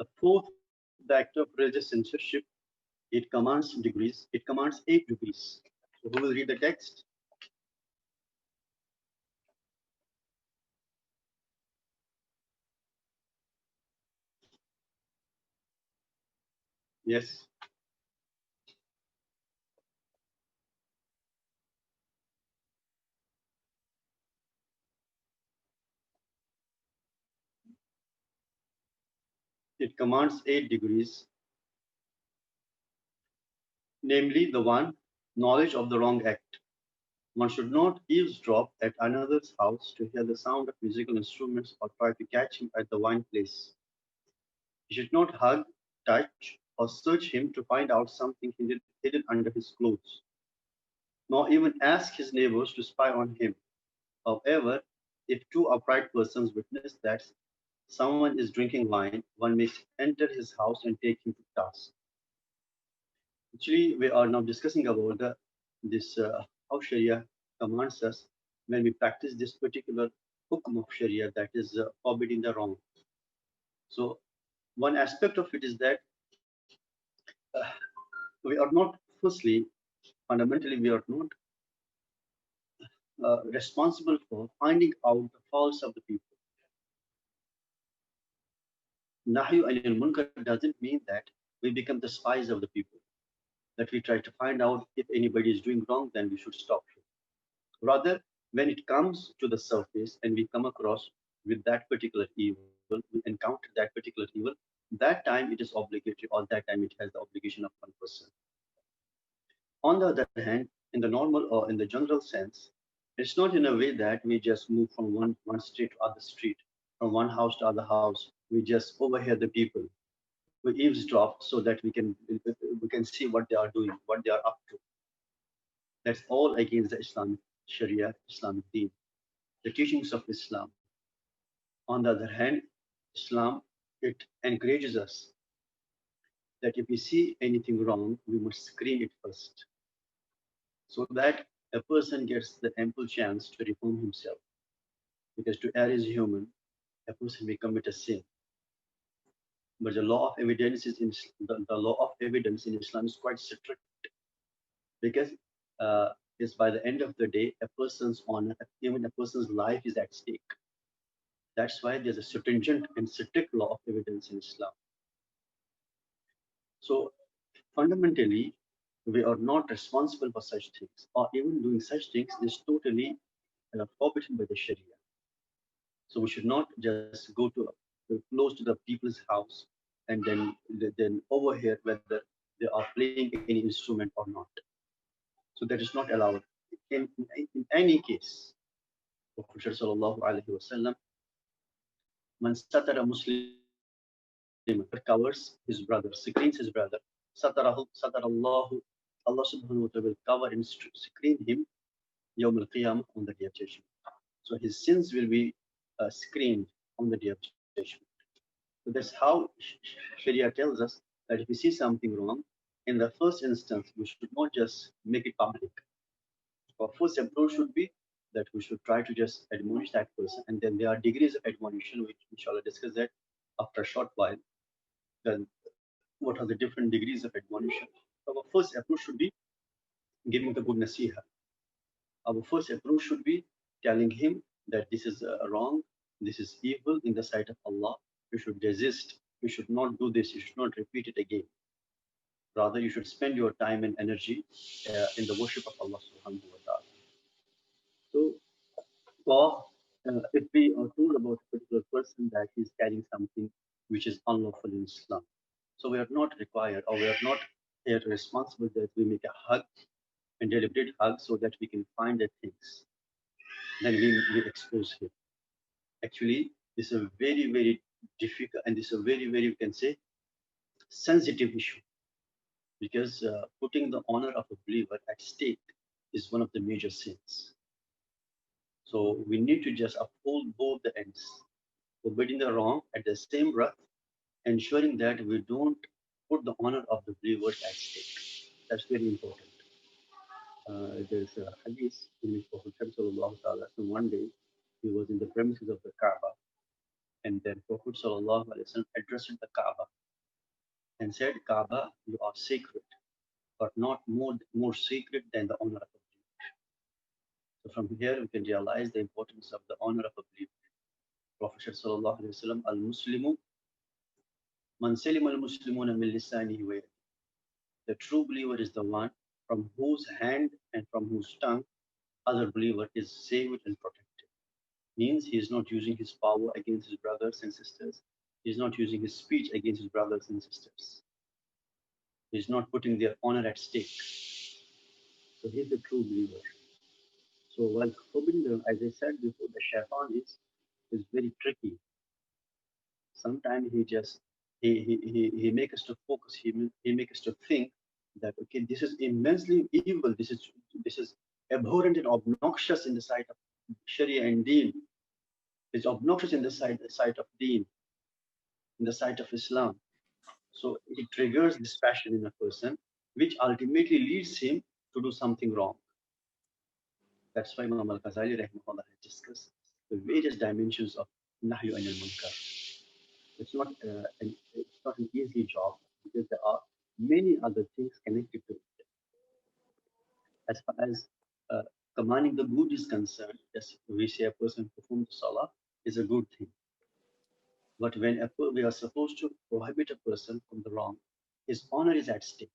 The fourth, the act of religious censorship, it commands degrees, it commands 8 degrees. So who will read the text? Yes. It commands 8 degrees, namely the one, knowledge of the wrong act. One should not eavesdrop at another's house to hear the sound of musical instruments or try to catch him at the wine place. You should not hug, touch, or search him to find out something hidden under his clothes, nor even ask his neighbors to spy on him. However, if two upright persons witness that someone is drinking wine, one may enter his house and take him to task. Actually, we are now discussing about this how Sharia commands us when we practice this particular hukum of Sharia, that is forbidding the wrong. So one aspect of it is that uh, we are not, firstly, fundamentally, we are not responsible for finding out the faults of the people. Nahyu anil munkar doesn't mean that we become the spies of the people, that we try to find out if anybody is doing wrong, then we should stop him. Rather, when it comes to the surface and we come across with that particular evil, we encounter that particular evil, that time it is obligatory, or that time it has the obligation of one person. On the other hand, in the normal or in the general sense, it's not in a way that we just move from one street to other street, from one house to other house. We just overhear the people. We eavesdrop so that we can see what they are doing, what they are up to. That's all against the Islamic Sharia, Islamic deen, the teachings of Islam. On the other hand, Islam, it encourages us that if we see anything wrong, we must screen it first, so that a person gets the ample chance to reform himself. Because to err is human, a person may commit a sin. But the law of evidence is in the law of evidence in Islam is quite strict, because it's by the end of the day, a person's honor, even a person's life is at stake. That's why there's a stringent and strict law of evidence in Islam. So fundamentally, we are not responsible for such things, or even doing such things is totally forbidden by the Sharia. So we should not just go to close to the people's house and then overhear whether they are playing any instrument or not. So that is not allowed. In any case, Prophet sallallahu alaihi wasallam, man satara musliman, covers his brother, screens his brother, satarallahu, Allah subhanahu wa ta'ala will cover and screen him yawm al-qiyamah, on the day of judgment. So his sins will be screened on the day of judgment. So that's how Sharia tells us that if we see something wrong, in the first instance, we should not just make it public. Our first approach should be that we should try to just admonish that person, and then there are degrees of admonition, which inshallah discuss that after a short while. Then what are the different degrees of admonition? Our first approach should be giving the good nasiha. Our first approach should be telling him that this is wrong, this is evil in the sight of Allah. You should desist. You should not do this. You should not repeat it again. Rather, you should spend your time and energy in the worship of Allah subhanahu wa ta'ala. So, or if we are told about a particular person that he's carrying something which is unlawful in Islam, so we are not required, or we are not here responsible that we make a hug and deliberate hug so that we can find the things. Then we expose him. Actually, this is a very, very difficult, and this is a very, very, we can say, sensitive issue, because putting the honor of a believer at stake is one of the major sins. So we need to just uphold both the ends, forbidding the wrong at the same breath, ensuring that we don't put the honor of the believers at stake. That's very important. There's a hadith in which Prophet Sallallahu Alaihi Wasallam, one day he was in the premises of the Kaaba, And then Prophet Sallallahu Alaihi Wasallam addressed the Kaaba and said, Kaaba, you are sacred, but not more sacred than the honor of a believer. So from here we can realize the importance of the honor of a believer. Prophet Sallallahu Alaihi Wasallam, Al-Muslimu, man salim al-Muslimuna min lisanihi wa yadihi. The true believer is the one from whose hand and from whose tongue other believer is saved and protected. Means he is not using his power against his brothers and sisters. He is not using his speech against his brothers and sisters. He is not putting their honor at stake. So he is the true believer. So while forbidding them, as I said before, the shaitan is very tricky. Sometimes he make us to focus. He make us to think that okay, this is immensely evil. This is abhorrent and obnoxious in the sight of Sharia and Deen. It's obnoxious in the sight of Deen, in the sight of Islam. So it triggers this passion in a person, which ultimately leads him to do something wrong. That's why Imam Al-Ghazali rahimahullah has discussed the various dimensions of Nahyu Anil Munkar. It's not an easy job because there are many other things connected to it. As far as uh, commanding the good is concerned, yes, we say a person performs salah is a good thing. But when we are supposed to prohibit a person from the wrong, his honor is at stake,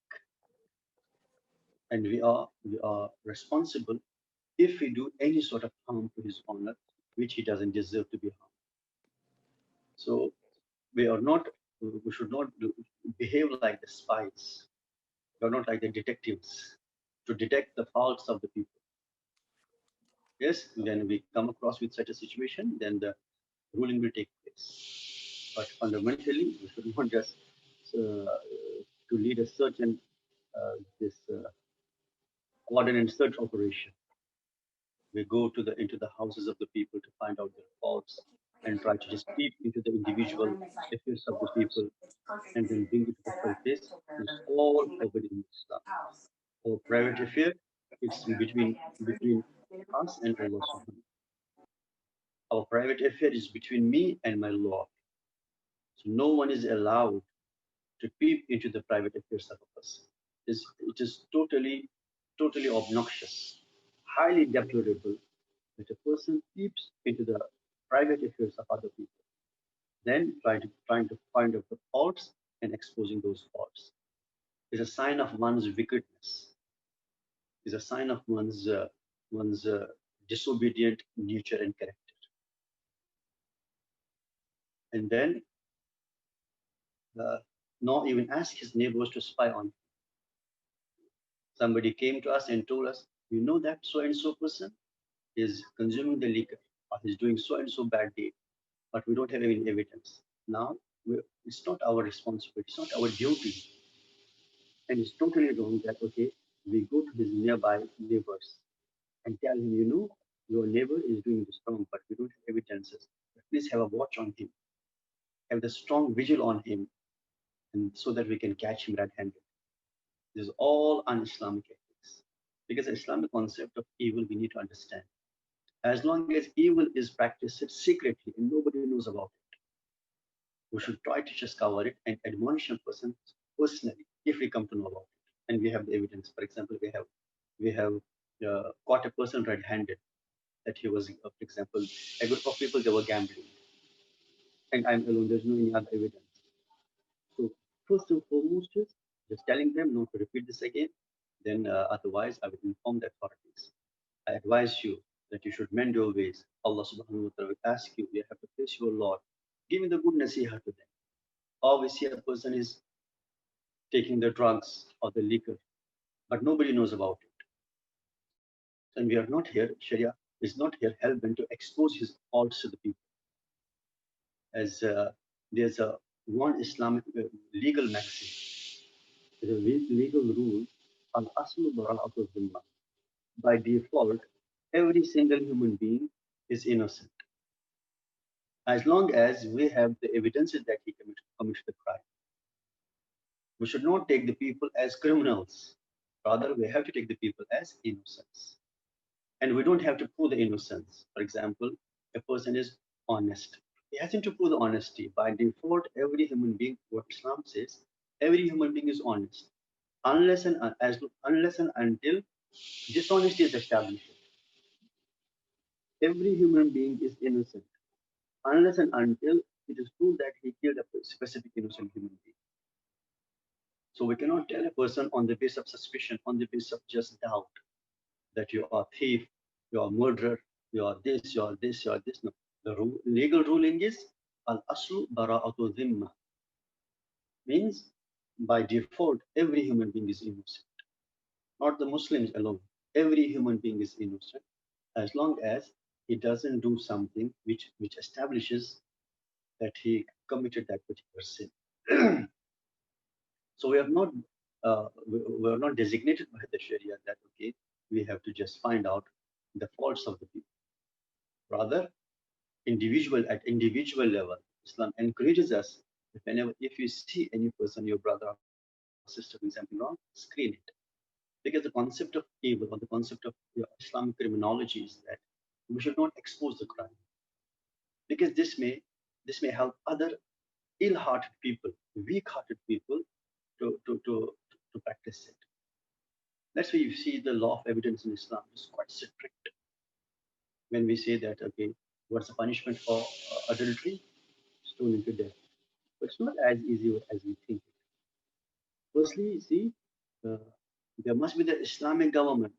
and we are responsible if we do any sort of harm to his honor, which he doesn't deserve to be harmed. So we are not, we should not behave like the spies. We are not like the detectives to detect the faults of the people. Yes, when we come across with such a situation, then the ruling will take place. But fundamentally, we should not just to lead a search and this ordnance search operation. We go to the into the houses of the people to find out their faults and try to just peep into the individual affairs of the people and then bring it to the surface. It's all forbidden in Islam. Our private affair, it's between us and Allah Subhanahu. Our private affair is between me and my Lord. So no one is allowed to peep into the private affairs of a person. It is totally obnoxious, highly deplorable that a person peeps into the private affairs of other people, then trying to find out the faults and exposing those faults is a sign of one's wickedness, is a sign of one's disobedient nature and character. And then not even ask his neighbors to spy on him. Somebody came to us and told us, you know that so and so person is consuming the liquor or he's doing so and so bad deed, but we don't have any evidence. Now, it's not our responsibility, it's not our duty. And it's totally wrong that, okay, we go to his nearby neighbors and tell him, you know, your neighbor is doing this wrong, but we don't have evidences. But please have a watch on him, have the strong vigil on him, and so that we can catch him red-handed. This is all un-Islamic ethics. Because the Islamic concept of evil we need to understand. As long as evil is practiced secretly and nobody knows about it, we should try to just cover it and admonish a person personally if we come to know about it and we have the evidence. For example, we have caught a person red-handed that he was, for example, a group of people they were gambling, and I'm alone. There's no any other evidence. So first and foremost is just telling them not to repeat this again. Then otherwise, I will inform the authorities. I advise you that you should mend your ways. Allah subhanahu wa ta'ala will ask you, you have to face your Lord. Give the good nasiha to them. Or we see a person is taking the drugs or the liquor, but nobody knows about it. And we are not here, Sharia is not here hell-bent to expose his faults to the people. As there's a one Islamic legal maxim, the legal rule, al-aslu bara'atu dhimma. By default, every single human being is innocent, as long as we have the evidences that he committed the crime. We should not take the people as criminals. Rather, we have to take the people as innocents. And we don't have to prove the innocence. For example, a person is honest. He hasn't to prove the honesty. By default, every human being, what Islam says, every human being is honest, unless and until dishonesty is established. Every human being is innocent, unless and until it is proved that he killed a specific innocent human being. So we cannot tell a person on the basis of suspicion, on the basis of just doubt, that you are a thief, you are a murderer, you are this, you are this, you are this. No. The legal ruling is al-aslu bara'atu dhimma, means by default, every human being is innocent. Not the Muslims alone. Every human being is innocent as long as he doesn't do something which establishes that he committed that particular sin. So we are not designated by the Sharia that okay, we have to just find out the faults of the people. Rather, individual level, Islam encourages us if you see any person, your brother or sister doing something wrong, screen it. Because the concept of evil or the concept of Islamic criminology is that we should not expose the crime because this may help other ill-hearted people, weak-hearted people to practice it. That's why you see the law of evidence in Islam is quite strict. When we say that, okay, what's the punishment for adultery? Stoning to death. But it's not as easy as we think. Firstly, see, uh, there must be the Islamic government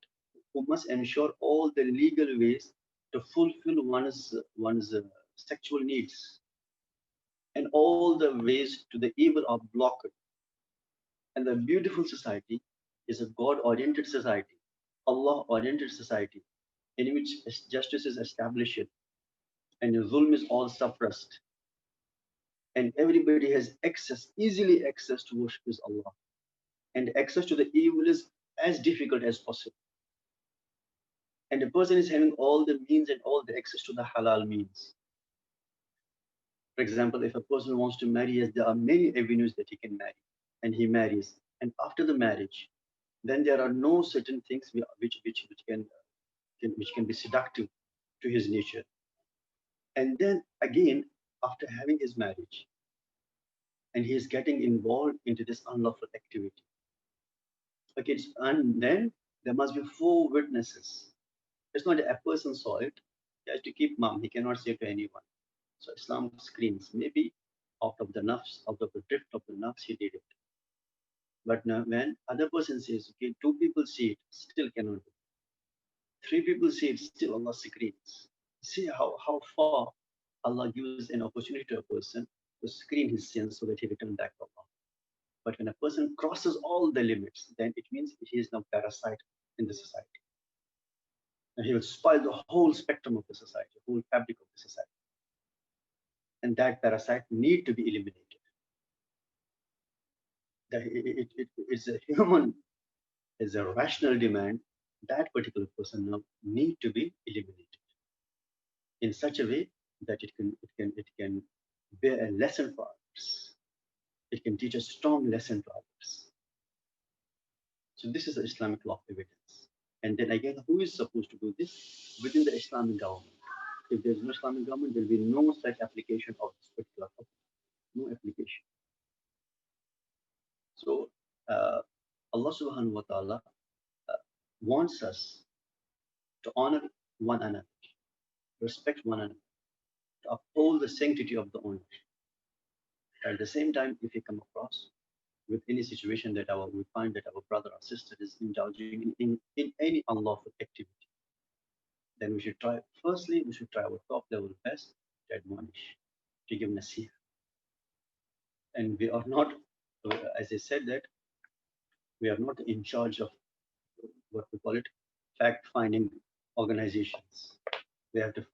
who must ensure all the legal ways to fulfill one's sexual needs, and all the ways to the evil are blocked. And the beautiful society is a God-oriented society, Allah-oriented society, in which justice is established and zulm is all suppressed, and everybody has easily access to worship is Allah, and access to the evil is as difficult as possible. And the person is having all the means and all the access to the halal means. For example, if a person wants to marry, yes, there are many avenues that he can marry, and he marries. And after the marriage, then there are no certain things which can be seductive to his nature. And then again, after having his marriage, and he is getting involved into this unlawful activity. Okay, and then there must be four witnesses. It's not a person saw it. He has to keep mum. He cannot say to anyone. So Islam screens. Maybe out of the nafs, out of the drift of the nafs, he did it. But now when other person says, okay, two people see it, still cannot do. Three people see it, still Allah screens. See how far Allah gives an opportunity to a person to screen his sins so that he returns back to Allah. But when a person crosses all the limits, then it means he is now parasite in the society. And he will spoil the whole spectrum of the society, whole fabric of the society. And that parasite need to be eliminated. It's a human, it's a rational demand. That particular person now need to be eliminated in such a way that it can bear a lesson for others. It can teach a strong lesson to others. So this is the Islamic law of evidence. And then again, who is supposed to do this? Within the Islamic government. If there's no Islamic government, there will be no such application of this particular topic. No application. So Allah subhanahu wa ta'ala wants us to honor one another, respect one another, to uphold the sanctity of the honor. At the same time, if we come across with any situation that we find that our brother or sister is indulging in any unlawful activity, then firstly, we should try our top level best to admonish, to give nasihah. And we are not, as I said, that we are not in charge of what we call it, fact-finding organizations. We have to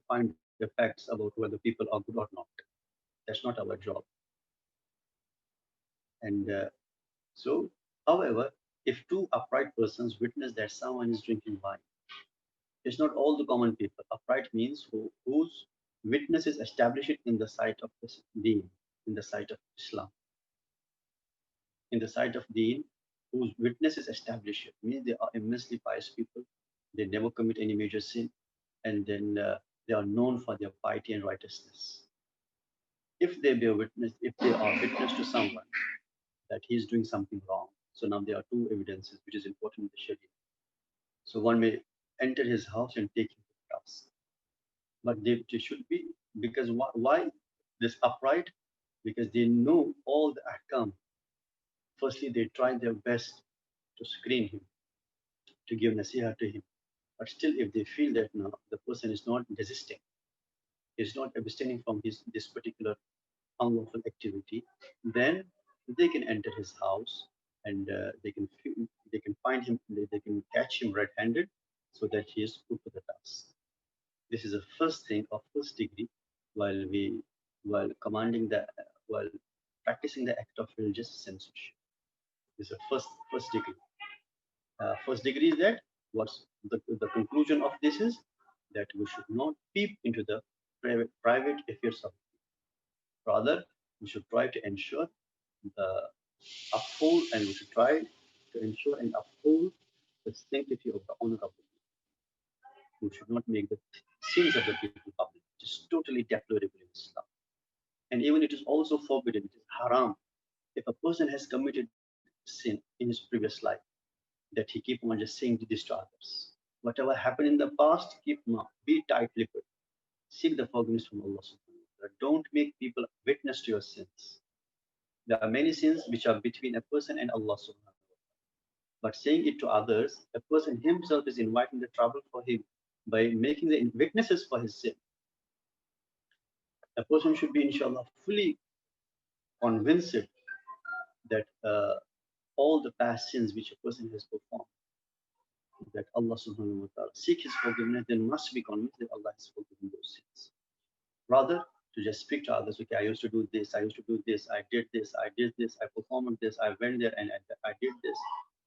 find the facts about whether people are good or not. That's not our job. And so, however, if two upright persons witness that someone is drinking wine, it's not all the common people. Upright means whose witness is established in the sight of this deen, in the sight of Islam. In the sight of deen, whose witness is established, means they are immensely pious people. They never commit any major sin. And then They are known for their piety and righteousness. If they bear witness, if they are witness to someone that he is doing something wrong, so now there are two evidences which is important in the Sharia. So one may enter his house and take him to the house, but they should be, because why this upright? Because they know all the ahkam. Firstly, they try their best to screen him, to give nasiha to him. But still, if they feel that now the person is not desisting, is not abstaining from this particular unlawful activity, then they can enter his house and they can find him, they can catch him red-handed, so that he is put to the task. This is the first thing of first degree, while while commanding the while practicing the act of religious censorship. This is the first degree. First degree is that what's the conclusion of this is that we should not peep into the private affairs of, rather we should try to ensure the uphold, and we should try to ensure and uphold the sanctity of the honor of the people. We should not make the sins of the people public. It is totally deplorable in Islam. And even it is also forbidden, it is haram. If a person has committed sin in his previous life, that he keep on just saying this to others. Whatever happened in the past, keep mum, be tight-lipped. Seek the forgiveness from Allah subhanahu wa ta'ala. Don't make people witness to your sins. There are many sins which are between a person and Allah subhanahu wa ta'ala. But saying it to others, a person himself is inviting the trouble for him by making the witnesses for his sin. A person should be, inshallah, fully convinced that all the past sins which a person has performed, that Allah subhanahu wa ta'ala seek his forgiveness, then must be convinced that Allah has forgiven those sins. Rather, to just speak to others, okay, I used to do this, I used to do this, I did this, I did this, I performed this, I went there and I did this.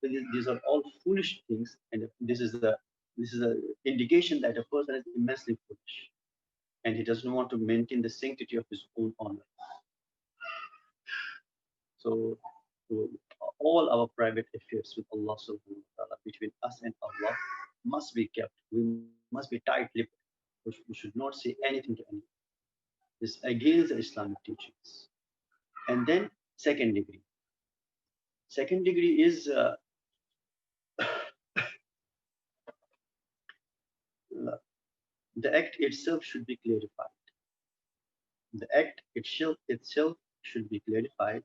So these are all foolish things, and this is a indication that a person is immensely foolish, and he doesn't want to maintain the sanctity of his own honor. So, so all our private affairs with Allah subhanahu wa ta'ala, between us and Allah, must be kept. We must be tight-lipped. We should not say anything to anyone. This against the Islamic teachings. And then second degree. Second degree is the act itself should be clarified. The act itself should be clarified.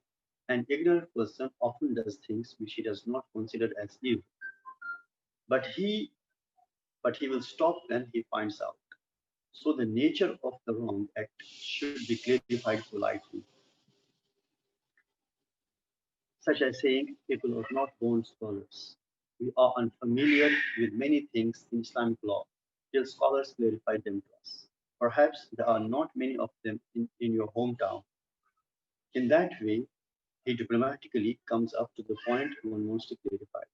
An ignorant person often does things which he does not consider as evil. But he will stop when he finds out. So the nature of the wrong act should be clarified politely. Such as saying, people are not born scholars. We are unfamiliar with many things in Islamic law till scholars clarify them to us. Perhaps there are not many of them in your hometown. In that way, he diplomatically comes up to the point one wants to clarify,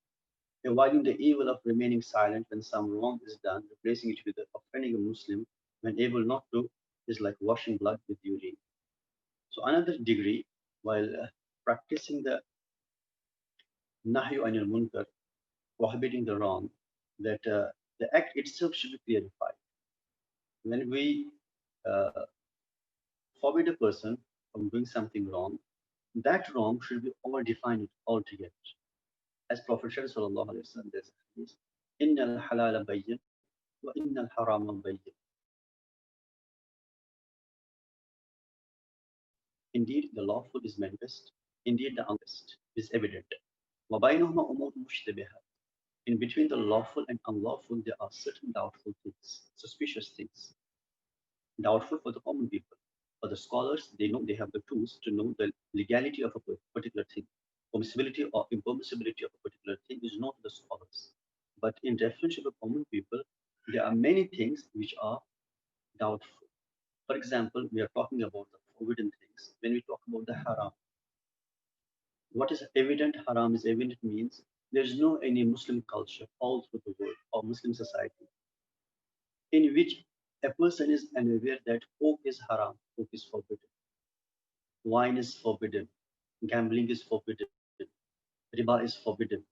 avoiding the evil of remaining silent when some wrong is done, replacing it with offending a Muslim when able not to is like washing blood with urine. So another degree, while practicing the nahyu anil munkar, prohibiting the wrong, that the act itself should be clarified. When we uh, forbid a person from doing something wrong, that wrong should be all defined altogether. As Prophet sallallahu alaihi wasallam says, "Innal halala bayyin wa innal harama bayyin." Indeed, the lawful is manifest. Indeed, the unmanifest is evident. وَبَيْنُهُمَا أُمُورٌ مُشْتَبِهَاتٌ. In between the lawful and unlawful, there are certain doubtful things, suspicious things. Doubtful for the common people. For the scholars, they know they have the tools to know the legality of a particular thing. Permissibility or impermissibility of a particular thing is not the scholars. But in reference to the common people, there are many things which are doubtful. For example, we are talking about the forbidden things. When we talk about the haram, what is evident? Haram is evident means there's no any Muslim culture all through the world or Muslim society in which a person is unaware that pork is haram, pork is forbidden, wine is forbidden, gambling is forbidden, riba is forbidden.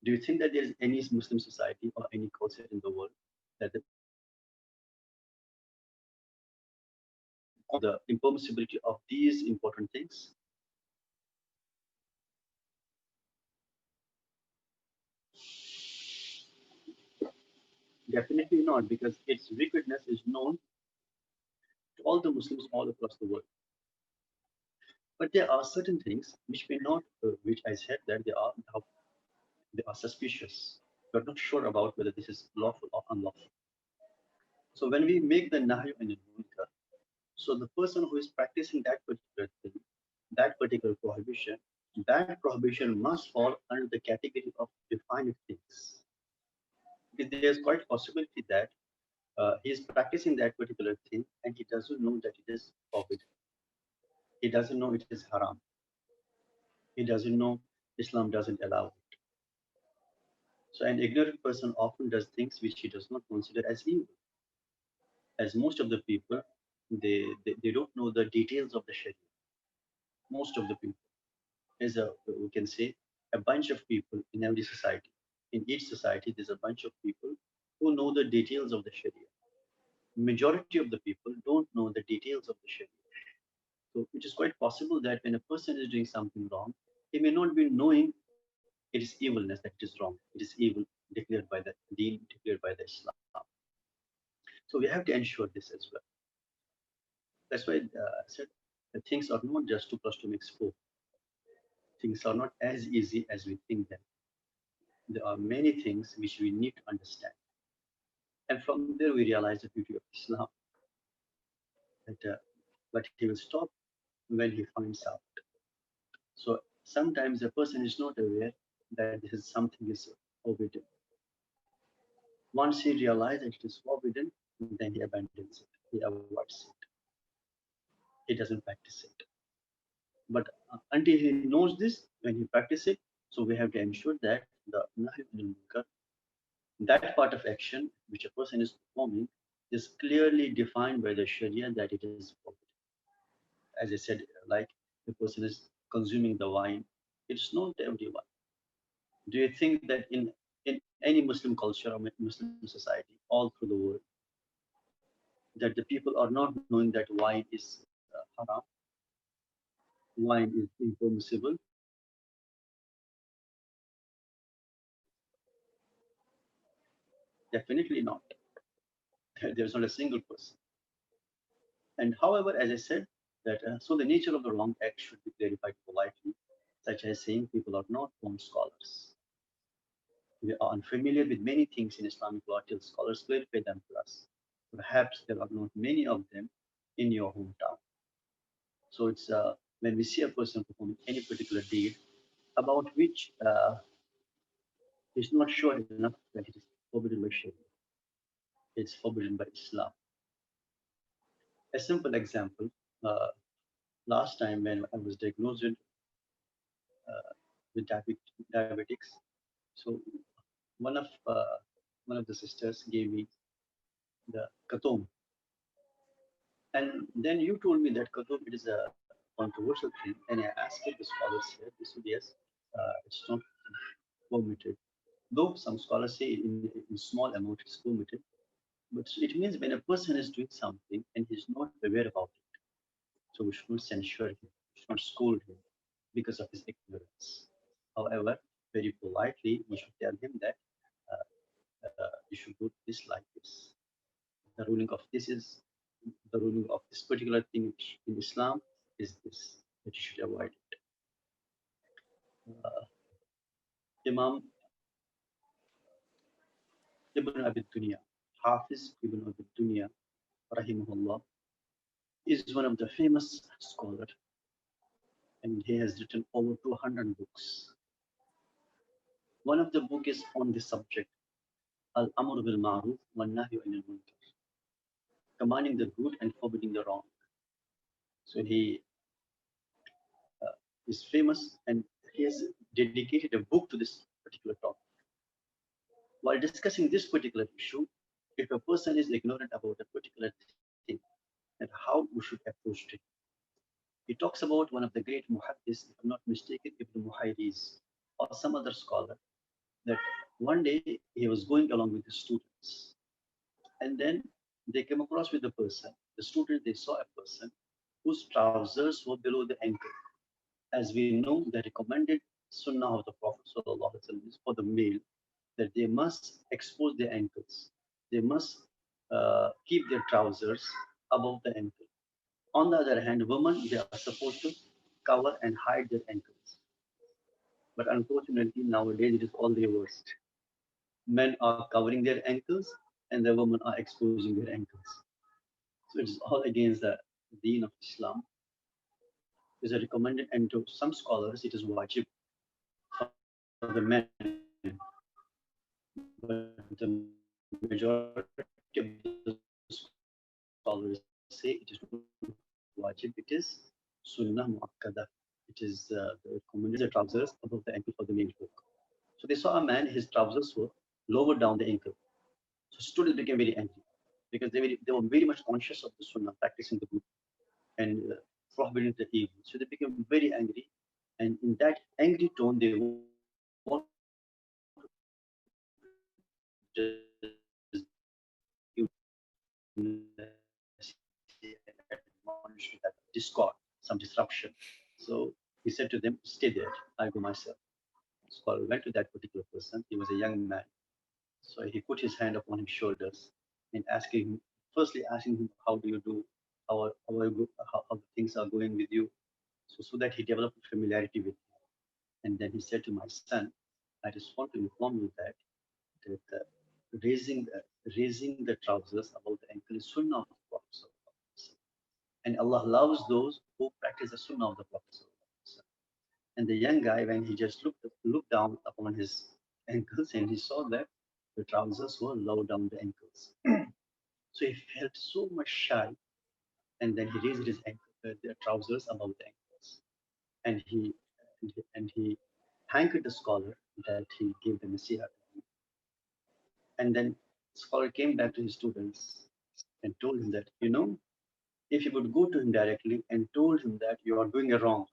Do you think that there is any Muslim society or any culture in the world that the people are the impermissibility of these important things? Definitely not, because its wickedness is known to all the Muslims all across the world. But there are certain things which may not, which I said that they are suspicious. We're not sure about whether this is lawful or unlawful. So when we make the nahy and munkar, so the person who is practicing that particular thing, that particular prohibition, that prohibition must fall under the category of defined things. Because there's quite possibility that he is practicing that particular thing and he doesn't know that it is forbidden. He doesn't know it is haram. He doesn't know Islam doesn't allow it. So an ignorant person often does things which he does not consider as evil. As most of the people, they don't know the details of the Sharia. Most of the people. Is a, we can say, a bunch of people in every society. In each society, there's a bunch of people who know the details of the Sharia. Majority of the people don't know the details of the Sharia. So it is quite possible that when a person is doing something wrong, he may not be knowing it is evilness, that it is wrong. It is evil declared by the Deen, declared by the Islam. So we have to ensure this as well. That's why I said that things are not just 2 plus 2 makes 4. Things are not as easy as we think them. There are many things which we need to understand. And from there, we realize the beauty of Islam. That, but he will stop when he finds out. So sometimes a person is not aware that this is something is forbidden. Once he realizes it is forbidden, then he abandons it. He avoids it. He doesn't practice it. But until he knows this, when he practices it, so we have to ensure that the nahy anil munkar, that part of action which a person is performing, is clearly defined by the Sharia that it is forbidden. As I said, like the person is consuming the wine, it's not everyone. Do you think that in any Muslim culture or Muslim society all through the world, that the people are not knowing that wine is haram, wine is impermissible? Definitely not. There's not a single person. And however, as I said, that so the nature of the wrong act should be clarified politely, such as saying people are not born scholars. We are unfamiliar with many things in Islamic law till scholars clarify them to us. Perhaps there are not many of them in your hometown. So it's when we see a person performing any particular deed about which he's not sure enough that it is forbidden by Sharia, it's forbidden by Islam. A simple example, uh, last time when I was diagnosed with diabetics, so one of uh, one of the sisters gave me the katom, and then you told me that katom it is a controversial thing, and I asked the scholars here. They said yes, it's not permitted. Though some scholars say in small amount it's permitted, but it means when a person is doing something and he's not aware about it, so we should not censure him, we should not scold him because of his ignorance. However, very politely, we should tell him that you should do this like this. The ruling of this is the ruling of this particular thing in Islam is this, that you should avoid it. Uh, Imam Ibn Abi Dunya, Hafiz Ibn Abi Dunya, rahimahullah, is one of the famous scholars, and he has written over 200 books. One of the book is on this subject, Al-Amr bil Ma'ruf wa Nahyu anil Munkar, commanding the good and forbidding the wrong. So he is famous and he has dedicated a book to this particular topic. While discussing this particular issue, if a person is ignorant about a particular thing, and how we should approach it, he talks about one of the great muhaddis, if I'm not mistaken, Ibn Muhayriz, or some other scholar, that one day he was going along with his students, and then they came across with a person. The students, they saw a person whose trousers were below the ankle. As we know, the recommended sunnah of the Prophet ﷺ is for the male that they must expose their ankles. They must keep their trousers above the ankle. On the other hand, women, they are supposed to cover and hide their ankles. But unfortunately, nowadays it is all the reversed. Men are covering their ankles and the women are exposing their ankles. So it is all against the deen of Islam. It is a recommended, and to some scholars, it is wajib for the men. But the majority of the scholars say it is not wajib, it is sunnah muakkada. It is the recommended is the trousers above the ankle for the male folk. So they saw a man, his trousers were lower down the ankle. So students became very angry because they were very much conscious of the sunnah, practicing the good and prohibiting the evil. So they became very angry, and in that angry tone, they want to just discord, some disruption. So he said to them, "Stay there. I go myself." Scholar went to that particular person. He was a young man. So he put his hand upon his shoulders and asking him, firstly asking him, "How do you do? How things are going with you?" So that he developed familiarity with him. And then he said to my son, "I just want to inform you that raising the trousers above the ankle is sunnah of the Prophet. And Allah loves those who practice the sunnah of the Prophet. And the young guy, when he just looked down upon his ankles and he saw that the trousers were low down the ankles. So he felt so much shy, and then he raised his the trousers above the ankles, and he thanked the scholar that he gave the nasiha to him. And then the scholar came back to his students and told him that, if you would go to him directly and told him that you are doing a wrong,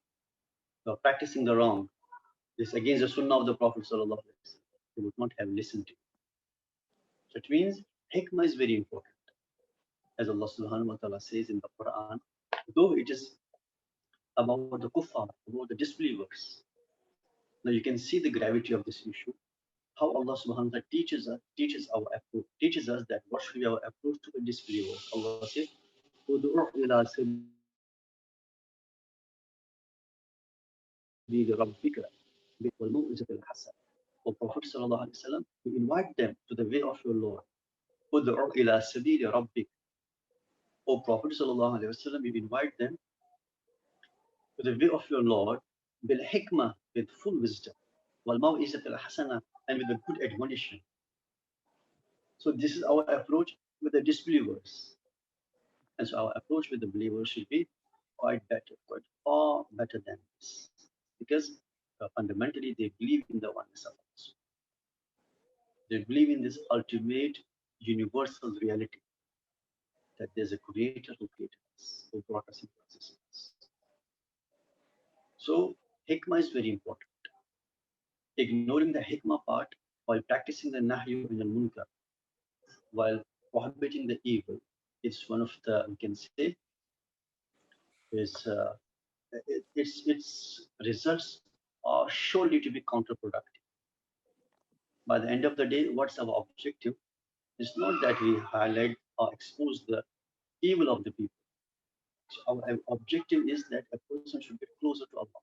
you are practicing the wrong, this against the sunnah of the Prophet sallallahu alaihi wasallam, he would not have listened to you. So it means hikmah is very important. As Allah subhanahu wa ta'ala says in the Quran, though it is about the kuffar, about the disbelievers. Now you can see the gravity of this issue. How Allah subhanahu wa ta'ala teaches us that what should be our approach to the disbelievers. Allah says, "Ud'u ila sabili rabbika bil hikmati wal maw'izati al hasana." O Prophet sallallahu alaihi wasallam, you invite them to the way of your Lord. Ud'u ila sabili rabbik. O Prophet sallallahu alaihi wasallam, you invite them to the way of your Lord bil hikmah, with full wisdom, wal maw'izati al hasana, and with a good admonition. So this is our approach with the disbelievers. And so our approach with the believers should be quite better, quite far better than this. Because fundamentally they believe in the oneness of Allah. They believe in this ultimate universal reality, that there's a creator who created us, who brought us into existence. So hikmah is very important. Ignoring the hikmah part while practicing the nahyu and the munkar, while prohibiting the evil, it's one of the, we can say, is its results are surely to be counterproductive. By the end of the day, what's our objective? It's not that we highlight or expose the evil of the people. So our objective is that a person should get closer to Allah.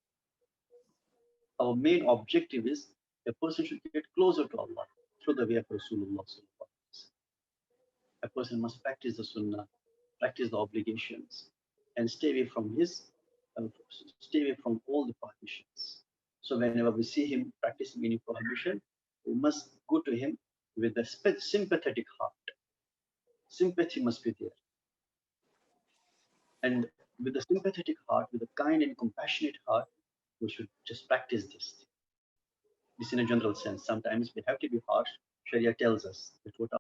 Our main objective is a person should get closer to Allah through the way of Rasulullah. A person must practice the sunnah, practice the obligations, and stay away from all the prohibitions. So whenever we see him practicing any prohibition, we must go to him with a sympathetic heart. Sympathy must be there. And with a sympathetic heart, with a kind and compassionate heart, we should just practice this. This in a general sense. Sometimes we have to be harsh. Sharia tells us that what